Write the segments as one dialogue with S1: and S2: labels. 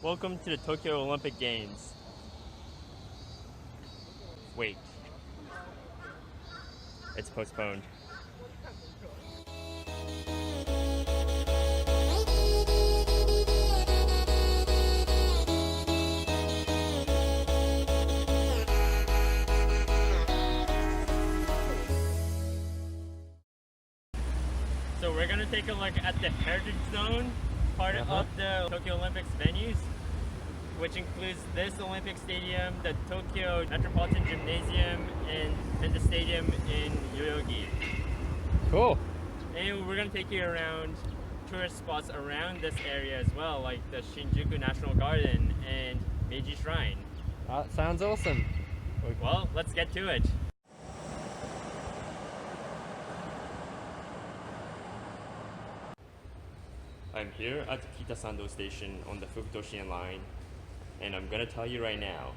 S1: Welcome to the Tokyo Olympic Games. Wait, it's postponed. So we're gonna take a look at the Heritage Zone part of the Tokyo Olympics venues, which includes this Olympic Stadium, the Tokyo Metropolitan Gymnasium, and the stadium in Yoyogi.
S2: Cool.
S1: And we're gonna take you around tourist spots around this area as well, like the Shinjuku National Garden and Meiji Shrine.
S2: That sounds awesome.
S1: Well, let's get to it. I'm here at the Kitasando station on the Fukutoshin line, and I'm gonna tell you right now,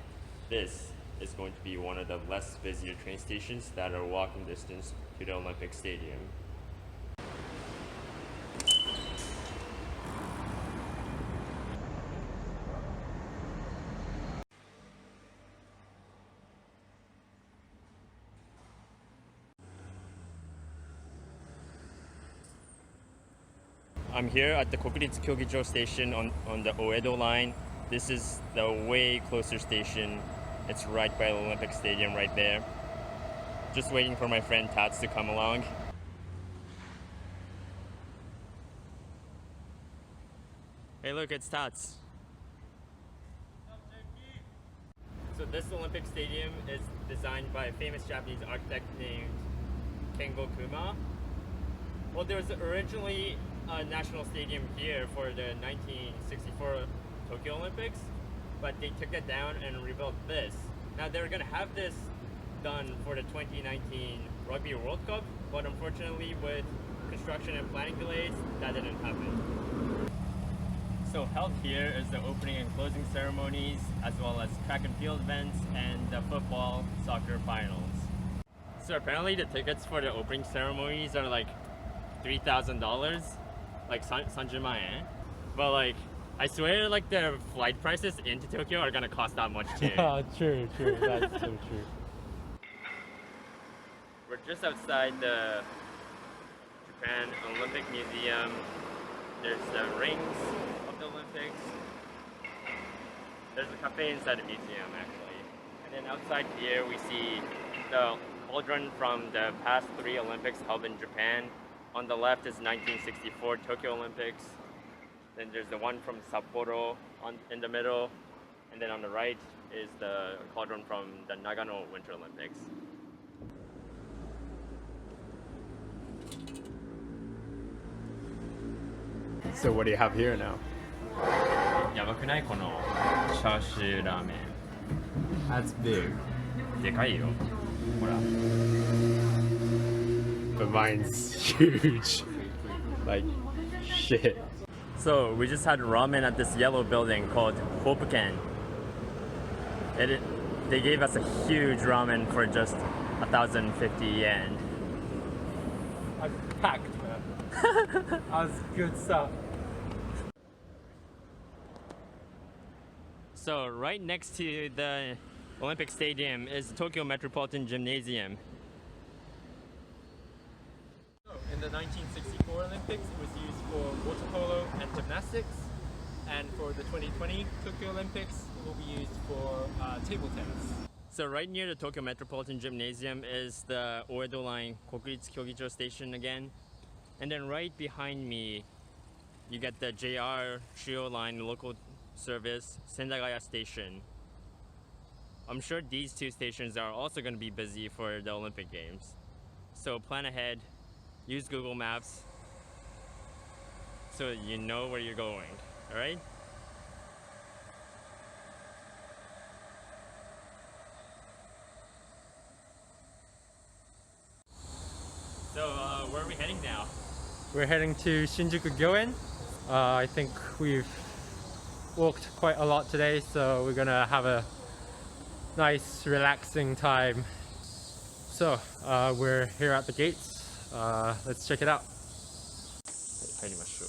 S1: this is going to be one of the less busier train stations that are walking distance to the Olympic Stadium. I'm here at the Kokuritsu Kyogicho station on the Oedo line. This is the way closer station. It's right by the Olympic Stadium right there. Just waiting for my friend Tats to come along. Hey look, it's Tats. So this Olympic Stadium is designed by a famous Japanese architect named Kengo Kuma. Well, there was originally a national stadium here for the 1964 Tokyo Olympics, but they took it down and rebuilt this. Now they were going to have this done for the 2019 Rugby World Cup, but unfortunately with construction and planning delays, that didn't happen. So held here is the opening and closing ceremonies, as well as track and field events and the football, soccer finals. So apparently the tickets for the opening ceremonies are like $3,000, like 30万円. But like, I swear like the flight prices into Tokyo are gonna cost that much too.
S2: True, that's so true.
S1: We're just outside the Japan Olympic Museum. There's the rings of the Olympics. There's a cafe inside the museum actually. And then outside here we see the cauldron from the past 3 Olympics held in Japan. On the left is 1964 Tokyo Olympics. Then there's the one from Sapporo in the middle. And then on the right is the cauldron from the Nagano Winter Olympics.
S2: So what do you have here now?
S1: やばくないこのチャーシューラーメン。
S2: That's big.
S1: でかいよ。ほら。
S2: But mine's huge. Like shit.
S1: So we just had ramen at this yellow building called Hopuken. They gave us a huge ramen for just 1,050 yen.
S2: I packed, man. That was good stuff.
S1: So right next to the Olympic Stadium is the Tokyo Metropolitan Gymnasium.
S2: In the 1964 Olympics, it was used for water polo and gymnastics, and for the 2020 Tokyo Olympics, it will be used for table tennis.
S1: So right near the Tokyo Metropolitan Gymnasium is the Oedo Line Kokuritsu Kyogicho station again. And then right behind me, you get the JR Shio Line local service Sendagaya Station. I'm sure these 2 stations are also going to be busy for the Olympic Games. So plan ahead, use Google Maps so you know where you're going, alright? So where are we heading now?
S2: We're heading to Shinjuku Gyoen. I think we've walked quite a lot today, so we're gonna have a nice relaxing time. So we're here at the gates. Let's check it out.
S1: 入りましょう。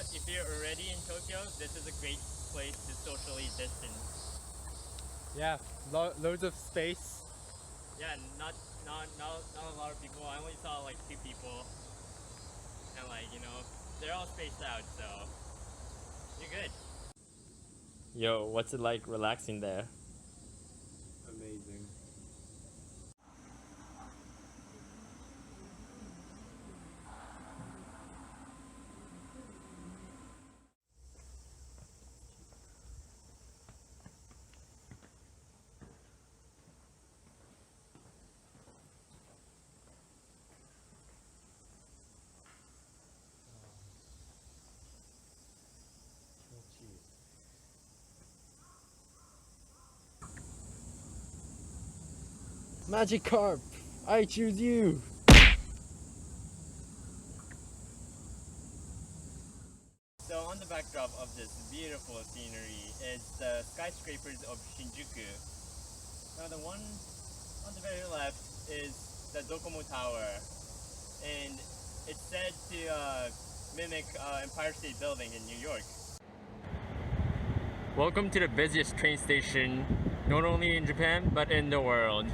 S1: But if you're already in Tokyo, this is a great place to socially distance.
S2: Yeah, loads of space.
S1: Yeah, not a lot of people. I only saw like 2 people, and like they're all spaced out, so you're good. Yo, what's it like relaxing there?
S2: Amazing. Magikarp, I choose you.
S1: So on the backdrop of this beautiful scenery is the skyscrapers of Shinjuku. Now the one on the very left is the Docomo Tower, and it's said to mimic Empire State Building in New York. Welcome to the busiest train station, not only in Japan, but in the world.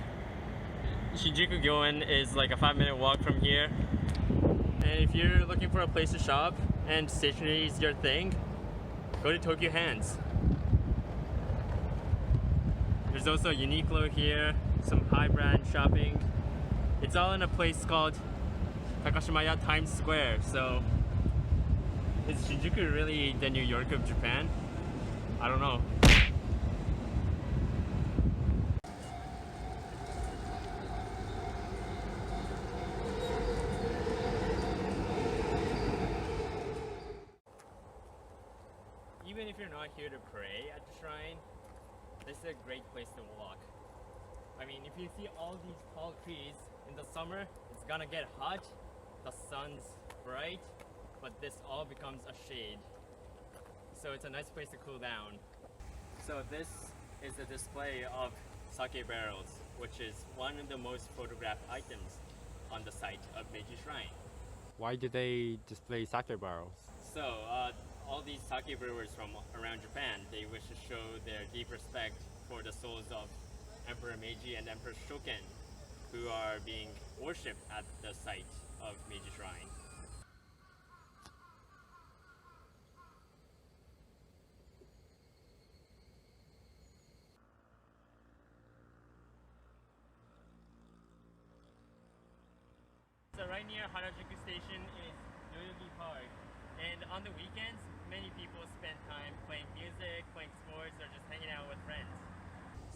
S1: Shinjuku Gyoen is like a 5-minute walk from here. And if you're looking for a place to shop and stationery is your thing, go to Tokyo Hands. There's also Uniqlo here, some high brand shopping. It's all in a place called Takashimaya Times Square. So is Shinjuku really the New York of Japan? I don't know. Even if you're not here to pray at the shrine, this is a great place to walk. I mean, if you see all these tall trees in the summer, it's gonna get hot, the sun's bright, but this all becomes a shade. So it's a nice place to cool down. So this is a display of sake barrels, which is one of the most photographed items on the site of Meiji Shrine.
S2: Why do they display sake barrels?
S1: So all these sake brewers from around Japan, they wish to show their deep respect for the souls of Emperor Meiji and Emperor Shoken, who are being worshipped at the site of Meiji Shrine. So right near Harajuku Station is Yoyogi Park, and on the weekends, many people spend time playing music, playing sports, or just hanging out with friends.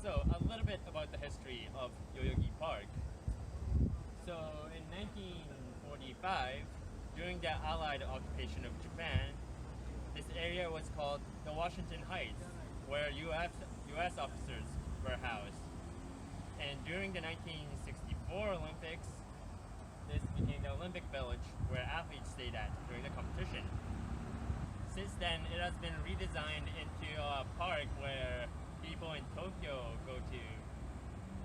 S1: So a little bit about the history of Yoyogi Park. So in 1945, during the Allied occupation of Japan, this area was called the Washington Heights, where US officers were housed. And during the 1964 Olympics, this became the Olympic Village where athletes stayed at during the competition. Since then, it has been redesigned into a park where people in Tokyo go to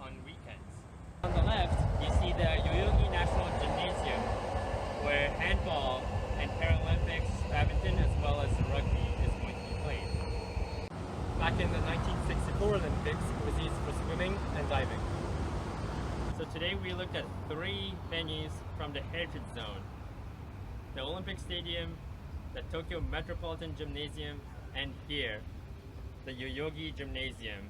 S1: on weekends. On the left, you see the Yoyogi National Gymnasium, where handball and Paralympics, badminton, as well as rugby is going to be played.
S2: Back in the 1964 Olympics, it was used for swimming and diving.
S1: So today we looked at 3 venues from the Heritage Zone: the Olympic Stadium, the Tokyo Metropolitan Gymnasium, and here, the Yoyogi Gymnasium.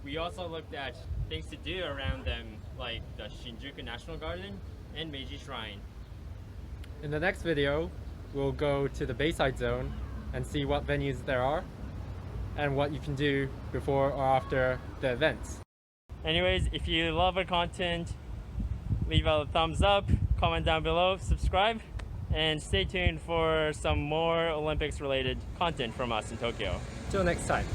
S1: We also looked at things to do around them, like the Shinjuku National Garden and Meiji Shrine.
S2: In the next video, we'll go to the Bayside Zone and see what venues there are and what you can do before or after the events.
S1: Anyways, if you love our content, leave a thumbs up, comment down below, subscribe, and stay tuned for some more Olympics related content from us in Tokyo.
S2: Till next time.